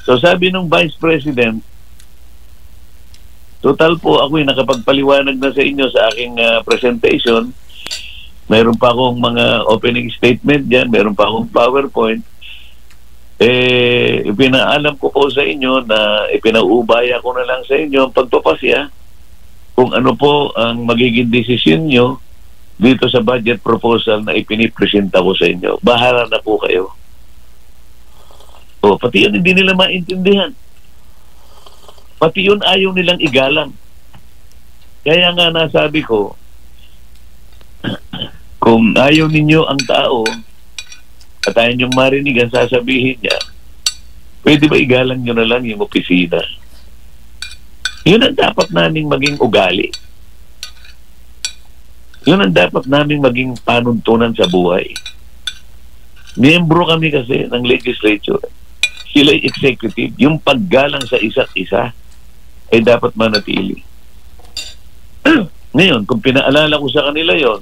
So sabi ng Vice President, total po ako'y nakapagpaliwanag na sa inyo sa aking presentation. Mayroon pa akong mga opening statement dyan, mayroon pa akong PowerPoint. Ipinaalam ko po sa inyo na ipinaubaya ko na lang sa inyo ang pagpapasya kung ano po ang magiging desisyon nyo dito sa budget proposal na ipinipresenta ko sa inyo. Bahala na po kayo. O, pati yun hindi nila maintindihan. Pati yun ayaw nilang igalang. Kaya nga nasabi ko, kung ayaw ninyo ang tao at ayaw niyong marinig ang sasabihin niya, pwede ba igalang nyo na lang yung opisina? Yun ang dapat naming maging ugali. Yun ang dapat naming maging panuntunan sa buhay. Miyembro kami kasi ng legislature. Sila'y executive. Yung paggalang sa isa't isa ay dapat manatili. Ngayon, kung pinaalala ko sa kanila yon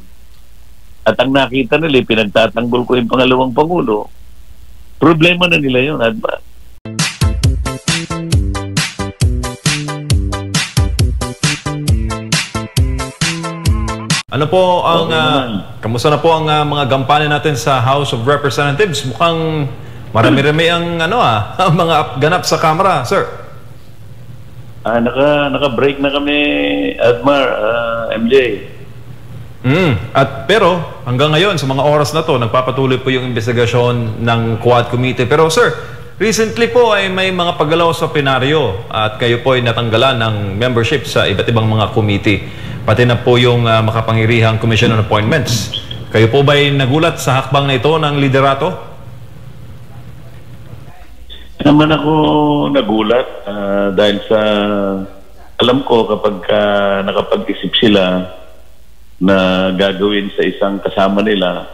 at ang nakita nila, pinagtatanggol ko yung pangalawang Pangulo, problema na nila yon, Adma. Ano po ang kamusta na po ang mga gampanin natin sa House of Representatives? Mukhang marami-rami ang ang mga ganap sa Kamara, sir. Naka-break na kami, Admar, MJ. Pero hanggang ngayon sa mga oras na to nagpapatuloy po yung investigasyon ng Quad Committee. Pero sir, recently po ay may mga paggalaw sa plenaryo at kayo po ay natanggalan ng membership sa iba't ibang mga committee. Pati na po yung makapangyarihang Commission on Appointments. Kayo po ba ay nagulat sa hakbang na ito ng liderato? Naman ako nagulat dahil sa alam ko kapag nakapag-isip sila na gagawin sa isang kasama nila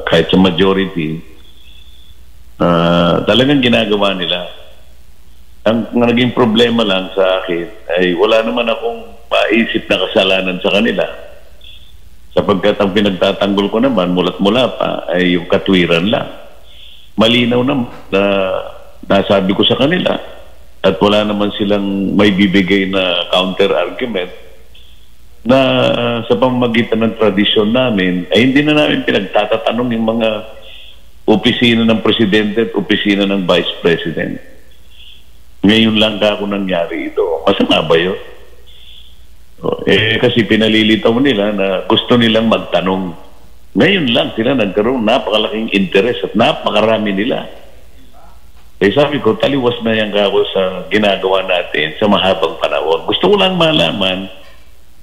kahit sa majority, talagang ginagawa nila. Ang naging problema lang sa akin ay wala naman akong maisip na kasalanan sa kanila, sapagkat ang pinagtatanggol ko naman mulat mula pa ay yung katwiran lang. Malinaw naman na nasabi ko sa kanila at wala naman silang may bibigay na counter argument na sa pamamagitan ng tradisyon namin ay hindi na namin pinagtatatanong yung mga opisina ng presidente at opisina ng vice president. Ngayon lang ako nangyari ito. Masama ba yun? Kasi pinalilitaw nila na gusto nilang magtanong. Ngayon lang sila nagkaroon napakalaking interest at napakarami nila. Sabi ko, taliwas na yan ako sa ginagawa natin sa mahabang panahon. Gusto ko lang malaman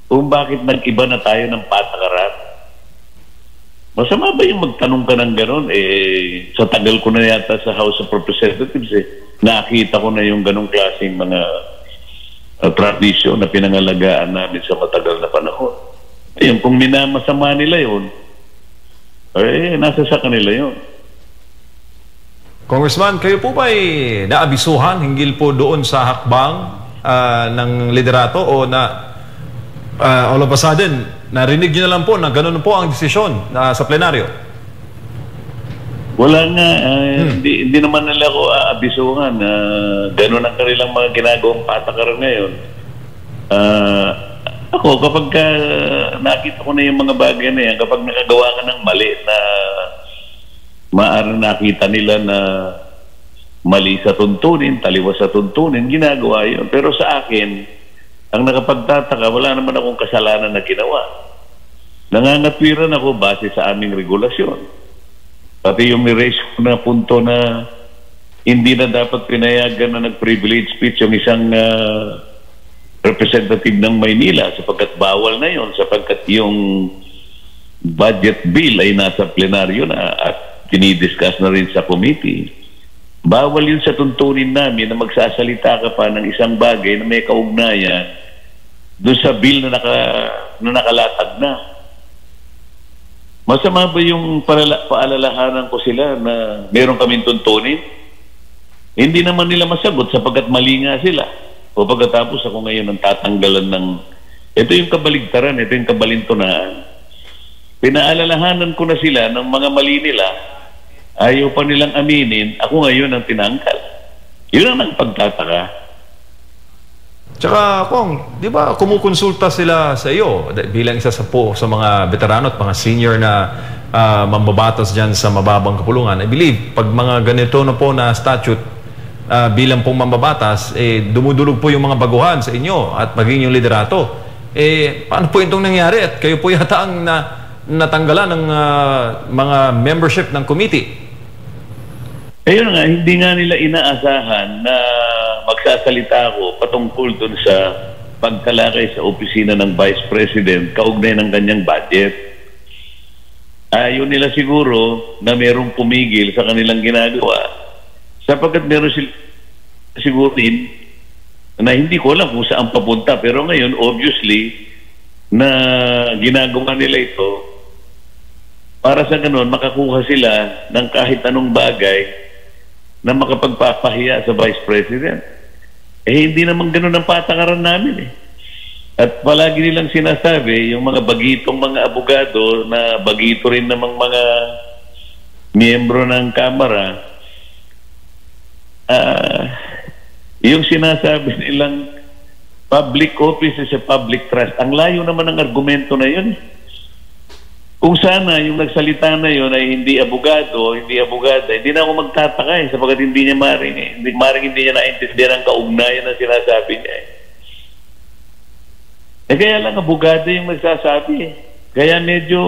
kung bakit nag-iba na tayo ng patakaran. Masama ba yung magtanong ka ng gano'n? Sa tagal ko na yata sa House of Representatives, nakita ko na yung ganong klaseng mga tradisyon na pinangalagaan namin sa matagal na panahon. Ayun, kung minamasama nila yun, nasa sa kanila yun. Congressman, kayo po ba ay naabisuhan hinggil po doon sa hakbang ng liderato o na all of a sudden, narinig nyo na lang po na gano'n po ang desisyon sa plenaryo? Wala nga. Hindi naman nila ako aabisuhan. Gano'n ang kanilang mga ginagawang patakaran ngayon. Ako, kapag nakita ko na yung mga bagay na yan, kapag nakagawa ka ng mali na maaaring nakita nila na mali sa tuntunin, taliwas sa tuntunin, ginagawa yun. Pero sa akin, ang nakapagtataka, wala naman akong kasalanan na ginawa. Nangangatwiran ako base sa aming regulasyon. Pati yung ni-raise ko na punto na hindi na dapat pinayagan na nag-privilege speech yung isang representative ng Maynila sapagkat bawal na yon, sapagkat yung budget bill ay nasa plenaryo na at dinidiscuss na rin sa committee. Bawal yun sa tuntunin namin na magsasalita ka pa ng isang bagay na may kaugnayan doon sa bill na nakalatag na. Masama ba yung paalalahanan ko sila na meron kaming tuntunin? Hindi naman nila masagot sapagkat mali nga sila. O pagkatapos ako ngayon ang tatanggalan ng... Ito yung kabaligtaran, ito yung kabalintunaan. Pinaalalahanan ko na sila ng mga mali nila, ayaw pa nilang aminin, ako ngayon ang tinangkal. Yun ang pagtataka. Tsaka, Kong, di ba kumukonsulta sila sa iyo bilang isa sa mga veterano at mga senior na mambabatas dyan sa mababang kapulungan? I believe, pag mga ganito na po na statute, bilang pong mambabatas, dumudulog po yung mga baguhan sa inyo at maging yung liderato. Paano po itong nangyari? At kayo po yata ang natanggalan ng mga membership ng committee. Ayun nga, hindi nga nila inaasahan na magsasalita ako patungkol dun sa pagkalakay sa opisina ng Vice President kaugnay ng kanyang budget. Ayaw nila siguro na merong pumigil sa kanilang ginagawa sapagkat meron siguro din na hindi ko alam kung saan papunta. Pero ngayon, obviously, na ginagawa nila ito para sa ganun, makakuha sila ng kahit anong bagay na makapagpapahiya sa Vice President. Hindi naman ganun ang patakaran namin. At palagi nilang sinasabi, yung mga bagitong mga abogado na bagito rin namang mga miyembro ng Kamara, yung sinasabi nilang public office is a public trust. Ang layo naman ng argumento na yun. Kung sana yung nagsalita na yun ay hindi abogado, hindi abogada, hindi na ako magtataka sapagkat hindi niya maring hindi niya naintindihan ang kaugnayan na sinasabi niya. Kaya lang abogado yung magsasabi. Kaya medyo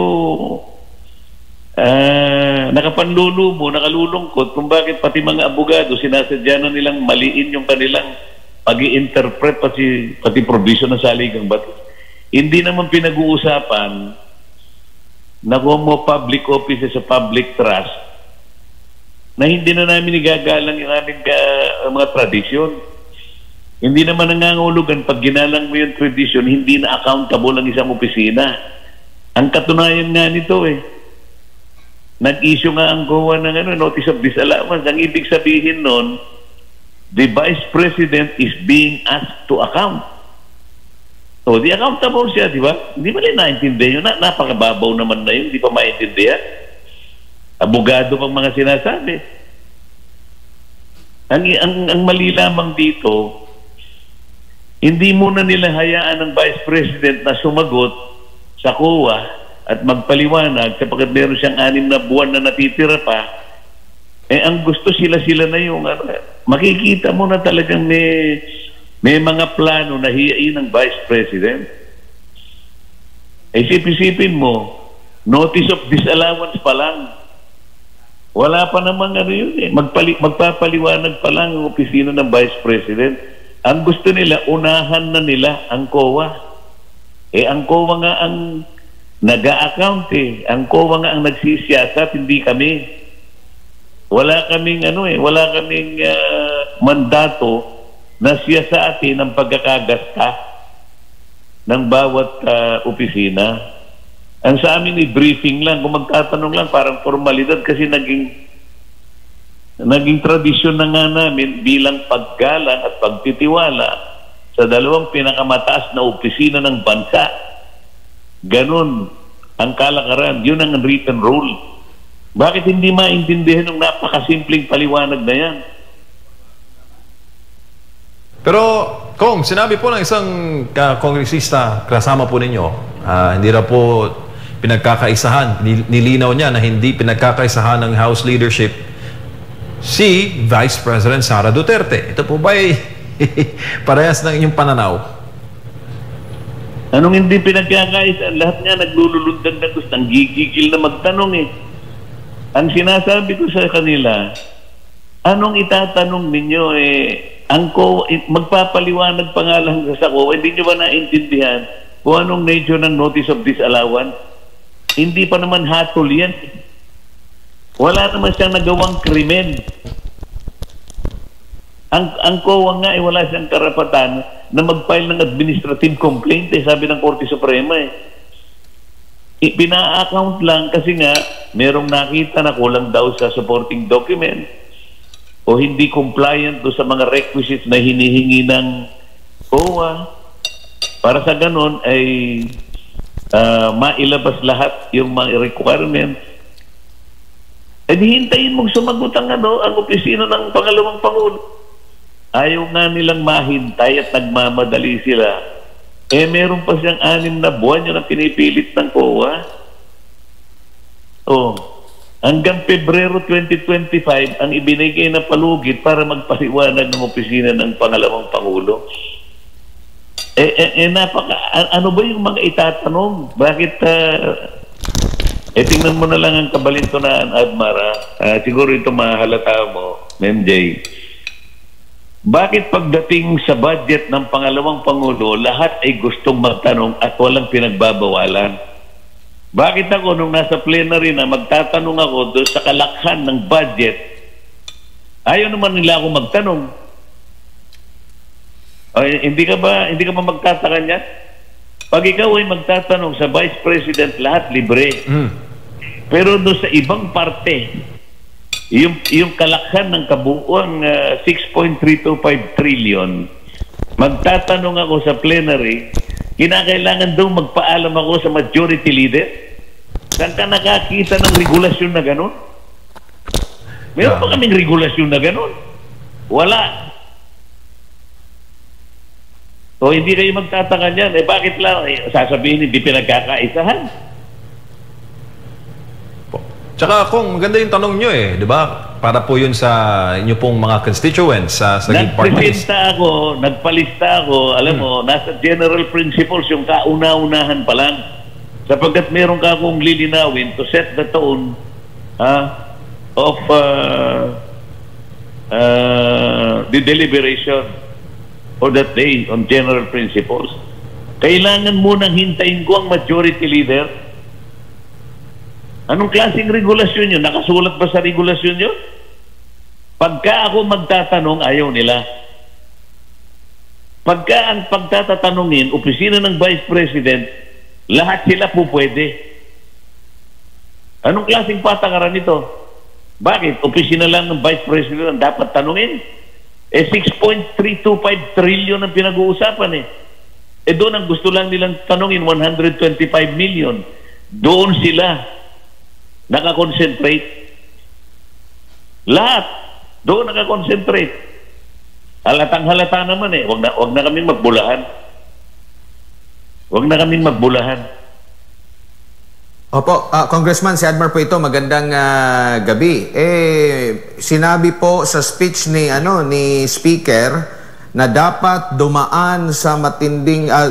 nakapanlulumo, nakalulungkot kung bakit pati mga abogado sinasadya na nilang maliin yung kanilang pag-i-interpret pati provision ng saligang batas. Hindi naman pinag-uusapan na kung mo public office sa public trust na hindi na namin igagalang yung aming mga tradisyon. Hindi naman nangangulugan pag ginalang mo yung tradisyon, hindi na accountable ang isang opisina. Ang katunayan nga nito nag-issue nga ang COA ng notice of disallowance. Ang ibig sabihin nun, the Vice President is being asked to account. So, di accountable siya, di ba? Hindi mo rin naintindihan yun. Napakababaw naman na yun. Di pa maintindihan. Abogado pang mga sinasabi. Ang mali lamang dito, hindi muna nila hayaan ng Vice President na sumagot sa COA at magpaliwanag sapagkat meron siyang 6 na buwan na natitira pa. Ang gusto sila na yung makikita mo na talagang may mga plano na hiyain ng Vice President. Isip-isipin mo, notice of disallowance pa lang. Wala pa namang yun magpapaliwanag pa lang ang opisina ng Vice President. Ang gusto nila, unahan na nila ang COA. Ang COA nga ang nag-a-account Ang COA nga ang nagsisiyasat, hindi kami. Wala kaming wala kaming mandato na siya sa atin ang pagkakagasta ng bawat opisina. Ang sa amin briefing lang, kung magtatanong lang parang formalidad kasi naging tradisyon na nga namin bilang paggalang at pagtitiwala sa 2 pinakamataas na opisina ng bansa. Ganon ang kalakaran, yun ang written rule. Bakit hindi maintindihan ng napakasimpleng paliwanag na yan? Pero, Kong, sinabi po ng isang kongresista kasama po ninyo, hindi na po pinagkakaisahan, nilinaw niya na hindi pinagkakaisahan ng House leadership si Vice President Sara Duterte. Ito po ba ay parehas ng inyong pananaw? Anong hindi pinagkakaisahan? Lahat nga naglululundag na gusto, ang gigigil na magtanong Ang sinasabi ko sa kanila, anong itatanong ninyo ang COA, magpapaliwanag pa nga lang sa COA, hindi nyo ba naintindihan kung anong nature ng notice of disallowance? Hindi pa naman hatol yan. Wala naman siyang nagawang krimen. Ang COA nga wala siyang karapatan na mag-file ng administrative complaint sabi ng Korte Suprema Pina-account lang kasi nga merong nakita na kulang daw sa supporting document o hindi compliant do sa mga requisites na hinihingi ng COA. Para sa ganon ay mailabas lahat yung mga requirements. Hintayin mong sumagot ang opisina ng pangalawang Pangulo. ayaw nga nilang mahintay at nagmamadali sila. Eh, meron pa siyang 6 na buwan yun ang pinipilit ng COA. Oh, hanggang Pebrero 2025 ang ibinigay na palugit para magpaliwanag ng opisina ng pangalawang Pangulo. Ano ba yung mga itatanong? Bakit, tingnan mo na lang ang kabalintunaan, Admara. Siguro ito mahalata mo, MJ. Bakit pagdating sa budget ng pangalawang Pangulo, lahat ay gustong magtanong at walang pinagbabawalan? Bakit ako nung nasa plenary na magtatanong ako doon sa kalakhan ng budget, ayaw naman nila ako magtanong? Hindi ka ba magtataka niyan? Pag ikaw ay magtatanong sa Vice President, lahat libre. Pero doon sa ibang parte, yung kalakhan ng kabuuang 6.325 trillion, magtatanong ako sa plenary, kinakailangan daw magpaalam ako sa majority leader? Saan ka nakakita ng regulasyon na gano'n? Meron pa kaming regulasyon na gano'n? Wala. O hindi kayo magtataka niyan, bakit lang sasabihin hindi pinagkakaisahan? Tsaka kung maganda yung tanong nyo di ba? Para po yun sa inyo pong mga constituents sa parties. Nagpalista ako, alam mo, nasa general principles yung kauna-unahan pa lang. Sapagkat meron ka akong lilinawin to set the tone of the deliberation for that day on general principles. Kailangan munang hintayin ko ang majority leader. Anong klaseng regulasyon yun? Nakasulat ba sa regulasyon yun? Pagka ako magtatanong, ayaw nila. Pagka ang pagtatatanungin, opisina ng Vice President, lahat sila po pwede. Anong klaseng patakaran ito? Bakit? Opisina lang ng Vice President ang dapat tanungin? 6.325 trillion ang pinag-uusapan doon ang gusto lang nilang tanungin, 125 million. Doon sila nakakonsentrate. Lahat doon nakakonsentrate. Halatang halata naman wag na kaming magbulahan. Wag na kaming magbulahan. Opo, Congressman, si Admar po ito, magandang gabi. Sinabi po sa speech ni Speaker na dapat dumaan sa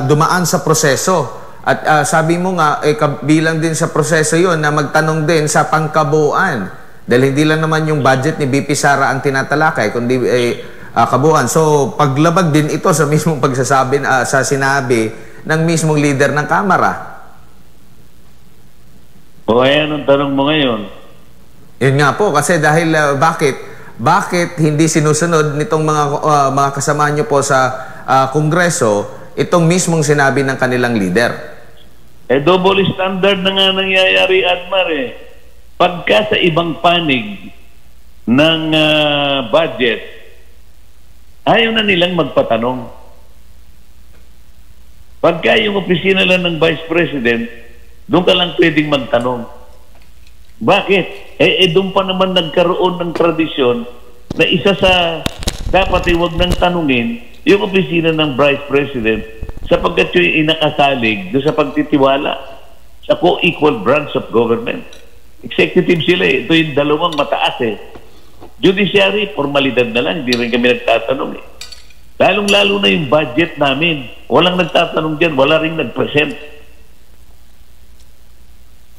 dumaan sa proseso. At sabi mo nga, kabilang din sa proseso yun na magtanong din sa pangkabuuan. Dahil hindi lang naman yung budget ni BP Sara ang tinatalakay, kundi kabuuan. So, paglabag din ito sa mismong pagsasabi, sa sinabi ng mismong leader ng Kamara. Ayan ang tanong mo ngayon. Yun nga po, kasi dahil bakit hindi sinusunod nitong mga kasama nyo po sa Kongreso itong mismong sinabi ng kanilang leader? Double standard na nga nangyayari, Admar Pagka sa ibang panig ng budget, ayaw na nilang magpatanong. Pagka yung opisina lang ng Vice President, doon ka lang pwedeng magtanong. Bakit? Doon pa naman nagkaroon ng tradisyon na isa sa dapat huwag nang tanungin yung opisina ng Vice President sapagkat yung inakasalig doon sa pagtitiwala sa co-equal branch of government. Executive sila Ito yung dalawang mataas Judiciary, formalidad na lang. Hindi rin kami nagtatanong Lalong-lalo na yung budget namin. Walang nagtatanong dyan. Wala rin nag-present.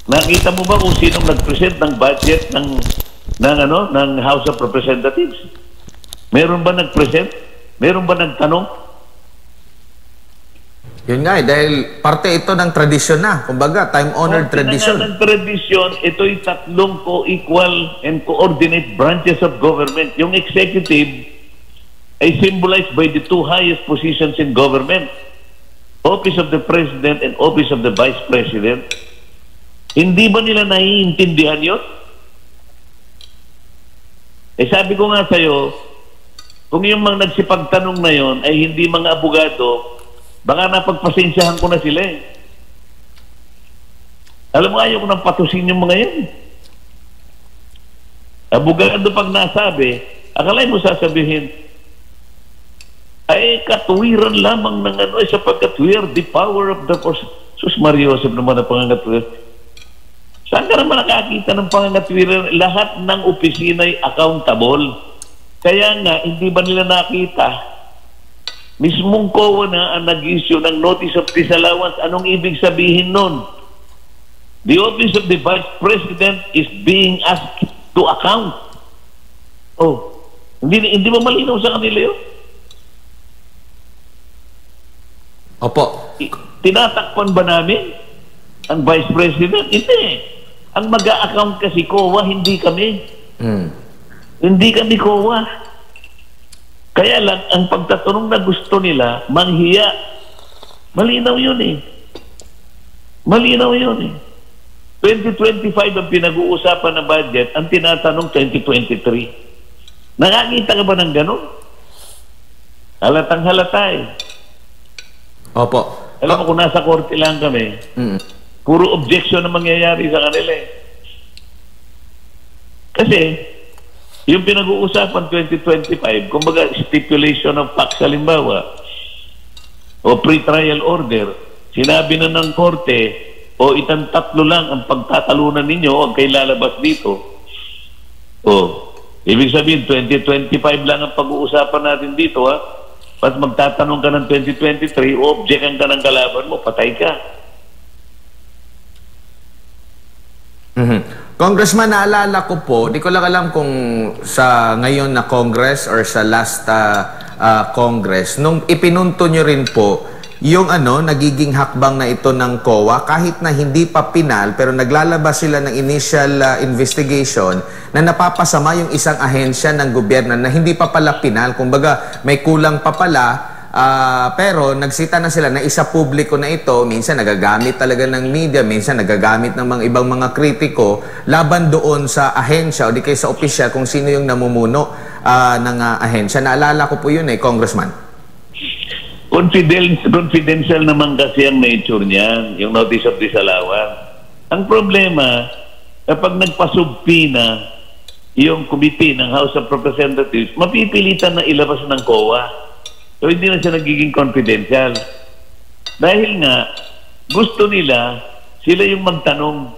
Nakita mo ba kung sinong nag-present ng budget ng House of Representatives? Meron ba nag-present? Meron ba nagtanong? Yun nga dahil parte ito ng tradisyon na. Kumbaga, time-honored tradition. Ng tradisyon, ito'y tatlong co-equal and coordinate branches of government. Yung executive ay symbolized by the two highest positions in government. Office of the President and Office of the Vice President. Hindi ba nila naiintindihan yun? Sabi ko nga sa'yo, kung yung mga nagsipagtanong na yon ay hindi mga abogado, baka napagpasensyahan ko na sila Alam mo, ayaw ko nang patusin yung mga yan. Abogado pag nasabi, akalay mo sasabihin, ay katuwiran lamang ng ano, sapagkat we are the power of the force. Sus Mario Joseph naman ang pangangatwiran. Saan ka naman nakakita ng pangangatwiran? Lahat ng opisina ay accountable. Kaya nga, hindi ba nila nakita? Mismong COA na ang nag-issue ng notice of disallowance. Anong ibig sabihin nun? The office of the Vice President is being asked to account. Oh, hindi ba malinaw sa kanila yun? Opo. Tinatakpan ba namin ang Vice President? Hindi. Ang mag-a-account kasi COA, hindi kami. Hindi kami COA. Kaya lang, ang pagtatanong na gusto nila, manghiya. Malinaw yun eh. Malinaw yun eh. 2025 ang pinag-uusapan na budget, ang tinatanong 2023. Nakakita ka ba ng gano'n? Halatang halata eh. Opo. Alam mo, kung nasa korte lang kami, puro objection na mangyayari sa kanila eh. Kasi, yung pinag-uusapan 2025, kumbaga stipulation of facts, halimbawa, o pre-trial order, sinabi na ng korte, o itang tatlo lang ang pagtatalunan ninyo o kayo lalabas dito. O, ibig sabihin, 2025 lang ang pag-uusapan natin dito, ha? Pag magtatanong ka ng 2023, objectan ka ng kalaban mo, patay ka. Congressman, naalala ko po, di ko lang alam kung sa ngayon na Congress or sa last Congress, nung ipinunto nyo rin po yung nagiging hakbang na ito ng COA, kahit na hindi pa pinal, pero naglalabas sila ng initial investigation na napapasama yung isang ahensya ng gobyerno na hindi pa pala pinal. Kumbaga, may kulang pa pala, pero nagsita na sila na isa publiko na ito. Minsan nagagamit talaga ng media, minsan nagagamit ng mga ibang mga kritiko laban doon sa ahensya o di kaya sa opisyal kung sino yung namumuno ng ahensya. Naalala ko po yun Congressman. Confidential naman kasi ang nature niyan, yung notice of disallowance. Ang problema, kapag nagpasubpi na yung committee ng House of Representatives, mapipilitan na ilabas ng COA. So hindi na siya nagiging confidential. Dahil nga, gusto nila, sila yung magtanong.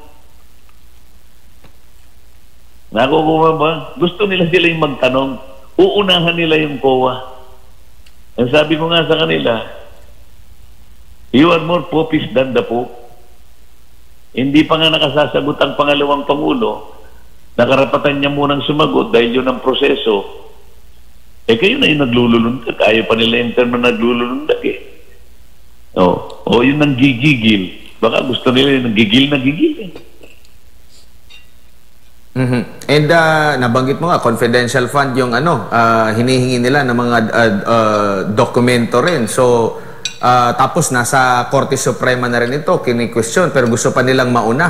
Nakukuha ba? Gusto nila sila yung magtanong. Uunahan nila yung COA. Ang sabi ko nga sa kanila, you are more popist than the Pope. Hindi pa nga nakasasagot ang pangalawang Pangulo, nakarapatan niya munang sumagot dahil yun ang proseso. Kayo na yung naglululundag. Ayaw pa nila yung term na naglululundag O yun ang gigigil. Baka gusto nila yung nagigil And nabanggit mo nga, confidential fund yung hinihingi nila ng mga dokumento rin. So, tapos nasa Korte Suprema na rin ito, kini-question, pero gusto pa nilang mauna.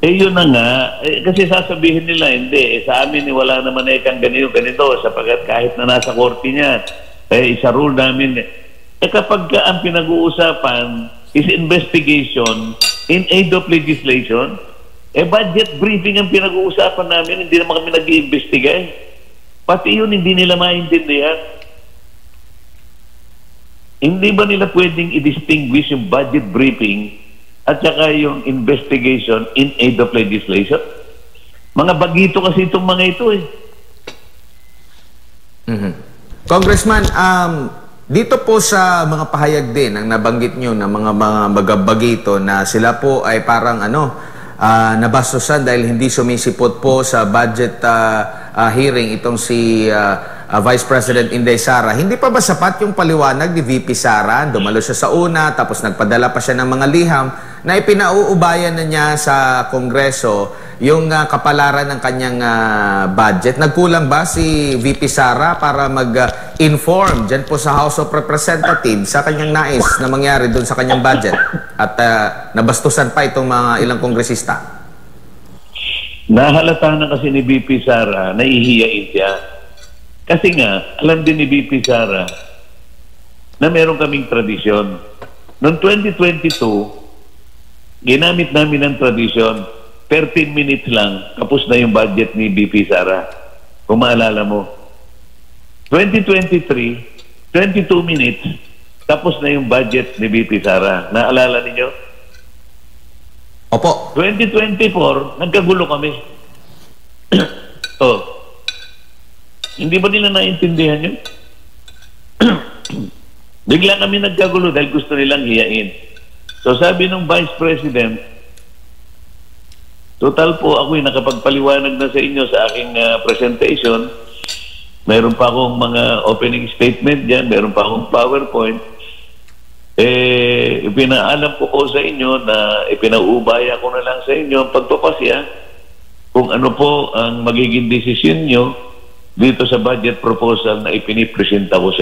Yun na nga. Kasi sasabihin nila, hindi. Sa amin, wala naman kang ganito, sapagat kahit na nasa korte niya, isa rule namin. Kapag ang pinag-uusapan is investigation in aid of legislation, budget briefing ang pinag-uusapan namin, hindi naman kami nag-iimbestiga Pati yun, hindi nila maintindihan. Hindi ba nila pwedeng i-distinguish yung budget briefing at saka yung investigation in aid of legislation? Mga bagito kasi itong mga ito Congressman, dito po sa mga pahayag din ang nabanggit nyo ng mga bagito na sila po ay parang nabastusan dahil hindi sumisipot po sa budget hearing itong si Vice President Inday Sara. Hindi pa ba sapat yung paliwanag ni VP Sara? Dumalo siya sa una, tapos nagpadala pa siya ng mga liham na ipinauubayan na niya sa Kongreso yung kapalaran ng kanyang budget. Nagkulang ba si VP Sara para mag-inform dyan po sa House of Representatives sa kanyang nais na mangyari doon sa kanyang budget? At nabastusan pa itong mga ilang kongresista. Nahalata na kasi ni VP Sara, nahihiyain siya. Kasi nga, alam din ni VP Sara na meron kaming tradisyon. Noong 2022, ginamit namin ang tradisyon, 13 minutes lang, kapos na yung budget ni VP Sara. Kung maalala mo. 2023, 22 minutes, tapos na yung budget ni BP Sara. Naalala ninyo? Opo. 2024, nagkagulo kami. Oh. Hindi ba nila naintindihan yun? Bigla kami nagkagulo dahil gusto nilang hiyain. So sabi ng Vice President, total po ako'y nakapagpaliwanag na sa inyo sa aking presentation. Meron pa akong mga opening statement dyan, meron pa akong PowerPoint. Ipinaalam ko sa inyo na ipinaubaya ko na lang sa inyo ang pagpapasya kung ano po ang magiging desisyon nyo dito sa budget proposal na ipinipresenta ko sa inyo.